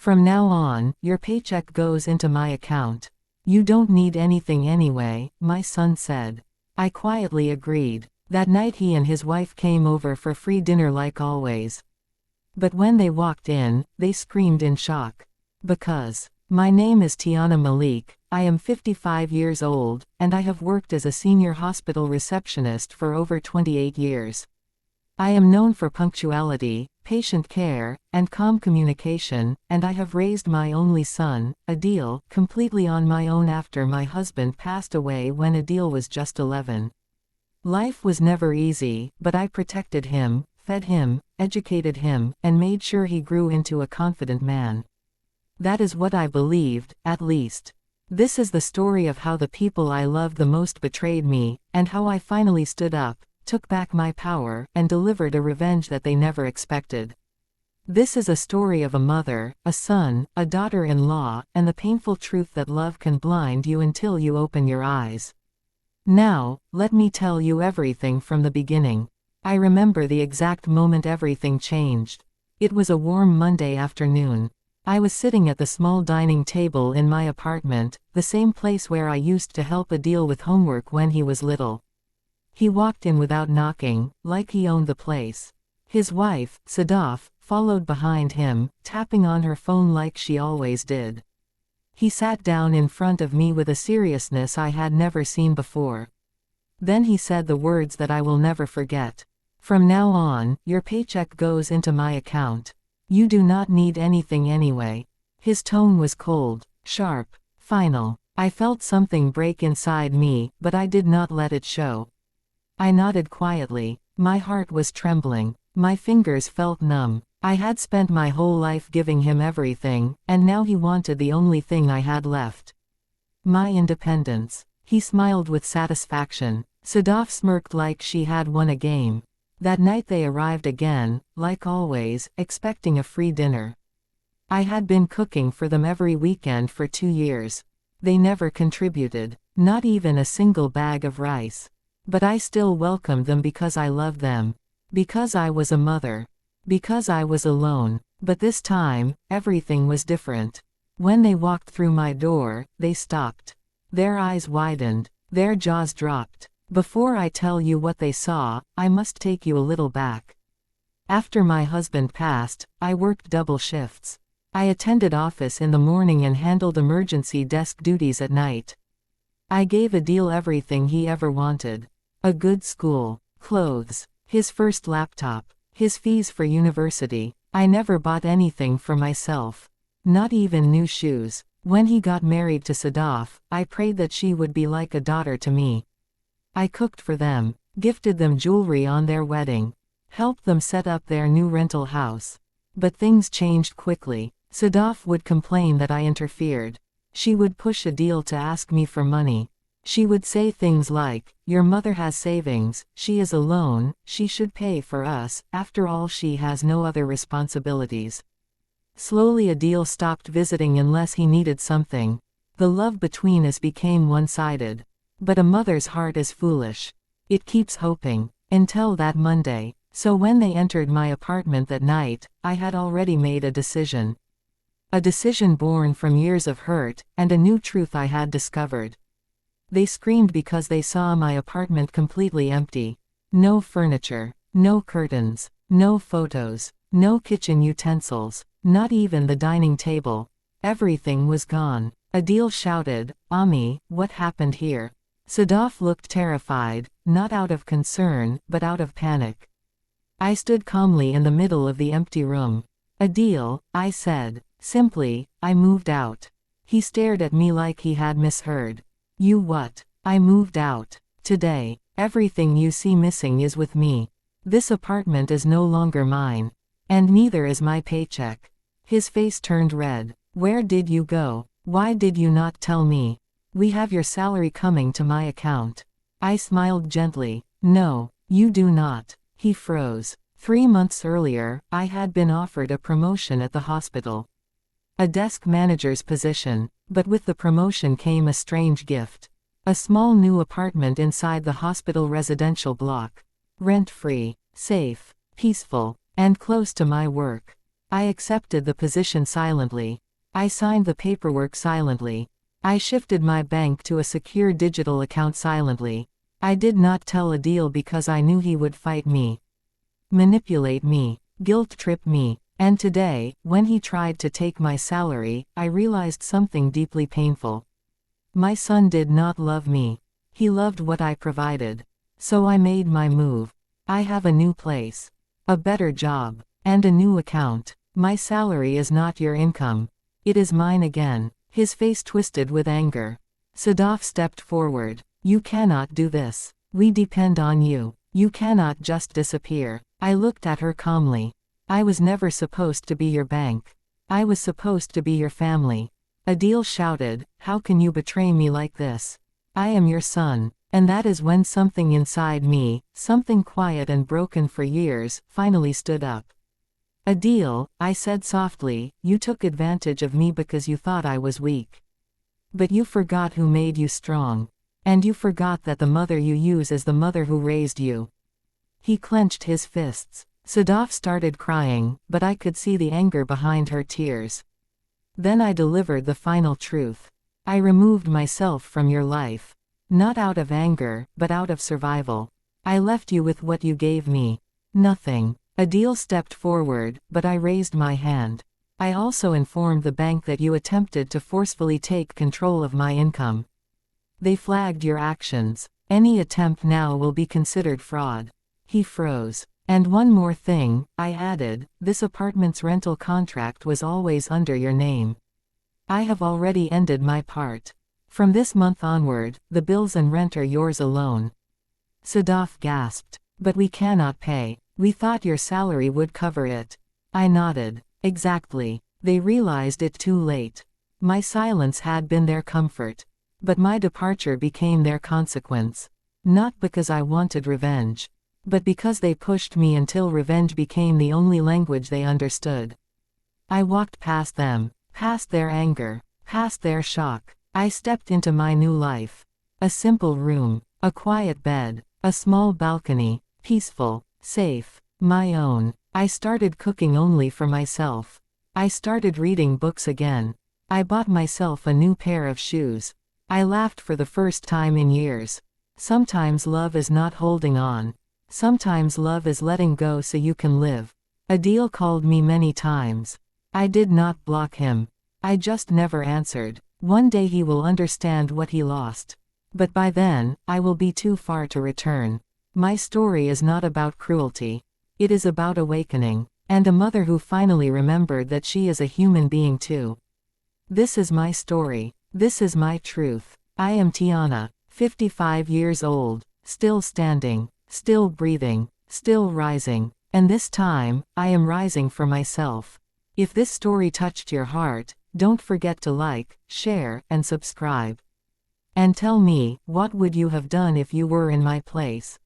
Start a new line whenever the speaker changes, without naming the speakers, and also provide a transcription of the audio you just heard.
From now on, your paycheck goes into my account. You don't need anything anyway, my son said. I quietly agreed. That night he and his wife came over for free dinner like always. But when they walked in, they screamed in shock. Because my name is Tiana Malik, I am 55 years old, and I have worked as a senior hospital receptionist for over 28 years. I am known for punctuality, patient care, and calm communication, and I have raised my only son, Adil, completely on my own after my husband passed away when Adil was just 11. Life was never easy, but I protected him, fed him, educated him, and made sure he grew into a confident man. That is what I believed, at least. This is the story of how the people I loved the most betrayed me, and how I finally stood up, took back my power, and delivered a revenge that they never expected. This is a story of a mother, a son, a daughter-in-law, and the painful truth that love can blind you until you open your eyes. Now, let me tell you everything from the beginning. I remember the exact moment everything changed. It was a warm Monday afternoon. I was sitting at the small dining table in my apartment, the same place where I used to help Adil with homework when he was little. He walked in without knocking, like he owned the place. His wife, Sadaf, followed behind him, tapping on her phone like she always did. He sat down in front of me with a seriousness I had never seen before. Then he said the words that I will never forget. From now on, your paycheck goes into my account. You do not need anything anyway. His tone was cold, sharp, final. I felt something break inside me, but I did not let it show. I nodded quietly. My heart was trembling. My fingers felt numb. I had spent my whole life giving him everything, and now he wanted the only thing I had left. My independence. He smiled with satisfaction. Sadaf smirked like she had won a game. That night they arrived again, like always, expecting a free dinner. I had been cooking for them every weekend for 2 years. They never contributed, not even a single bag of rice. But I still welcomed them because I loved them. Because I was a mother. Because I was alone. But this time, everything was different. When they walked through my door, they stopped. Their eyes widened. Their jaws dropped. Before I tell you what they saw, I must take you a little back. After my husband passed, I worked double shifts. I attended office in the morning and handled emergency desk duties at night. I gave Adil everything he ever wanted. A good school, clothes, his first laptop, his fees for university. I never bought anything for myself. Not even new shoes. When he got married to Sadaf, I prayed that she would be like a daughter to me. I cooked for them, gifted them jewelry on their wedding, helped them set up their new rental house. But things changed quickly. Sadaf would complain that I interfered. She would push Adil to ask me for money. She would say things like, "Your mother has savings, she is alone, she should pay for us, after all she has no other responsibilities." Slowly Adil stopped visiting unless he needed something. The love between us became one-sided. But a mother's heart is foolish. It keeps hoping. Until that Monday. So when they entered my apartment that night, I had already made a decision. A decision born from years of hurt, and a new truth I had discovered. They screamed because they saw my apartment completely empty. No furniture, no curtains, no photos, no kitchen utensils, not even the dining table. Everything was gone. Adil shouted, "Ami, what happened here?" Sadaf looked terrified, not out of concern, but out of panic. I stood calmly in the middle of the empty room. "Adil," I said. Simply, "I moved out." He stared at me like he had misheard. "You what?" "I moved out. Today. Everything you see missing is with me. This apartment is no longer mine. And neither is my paycheck." His face turned red. "Where did you go? Why did you not tell me? We have your salary coming to my account." I smiled gently. "No, you do not." He froze. 3 months earlier, I had been offered a promotion at the hospital. A desk manager's position. But with the promotion came a strange gift. A small new apartment inside the hospital residential block. Rent-free, safe, peaceful, and close to my work. I accepted the position silently. I signed the paperwork silently. I shifted my bank to a secure digital account silently. I did not tell Adil because I knew he would fight me, manipulate me, guilt trip me. And today, when he tried to take my salary, I realized something deeply painful. My son did not love me. He loved what I provided. So I made my move. I have a new place, a better job, and a new account. My salary is not your income. It is mine again. His face twisted with anger. Sadaf stepped forward. You cannot do this. We depend on you. You cannot just disappear. I looked at her calmly. I was never supposed to be your bank. I was supposed to be your family. Adil shouted, how can you betray me like this? I am your son. And that is when something inside me, something quiet and broken for years, finally stood up. Adil, I said softly, you took advantage of me because you thought I was weak. But you forgot who made you strong. And you forgot that the mother you use is the mother who raised you. He clenched his fists. Sadaf started crying, but I could see the anger behind her tears. Then I delivered the final truth. I removed myself from your life. Not out of anger, but out of survival. I left you with what you gave me. Nothing. Adil stepped forward, but I raised my hand. I also informed the bank that you attempted to forcefully take control of my income. They flagged your actions. Any attempt now will be considered fraud. He froze. And one more thing, I added, this apartment's rental contract was always under your name. I have already ended my part. From this month onward, the bills and rent are yours alone. Sadaf gasped. But we cannot pay. We thought your salary would cover it. I nodded. Exactly. They realized it too late. My silence had been their comfort. But my departure became their consequence. Not because I wanted revenge, but because they pushed me until revenge became the only language they understood. I walked past them, past their anger, past their shock. I stepped into my new life. A simple room, a quiet bed, a small balcony, peaceful, safe, my own. I started cooking only for myself. I started reading books again. I bought myself a new pair of shoes. I laughed for the first time in years. Sometimes love is not holding on. Sometimes love is letting go so you can live. Adil called me many times. I did not block him. I just never answered. One day he will understand what he lost. But by then, I will be too far to return. My story is not about cruelty. It is about awakening. And a mother who finally remembered that she is a human being too. This is my story. This is my truth. I am Tiana, 55 years old, still standing, still breathing, still rising, and this time, I am rising for myself. If this story touched your heart, don't forget to like, share, and subscribe. And tell me, what would you have done if you were in my place?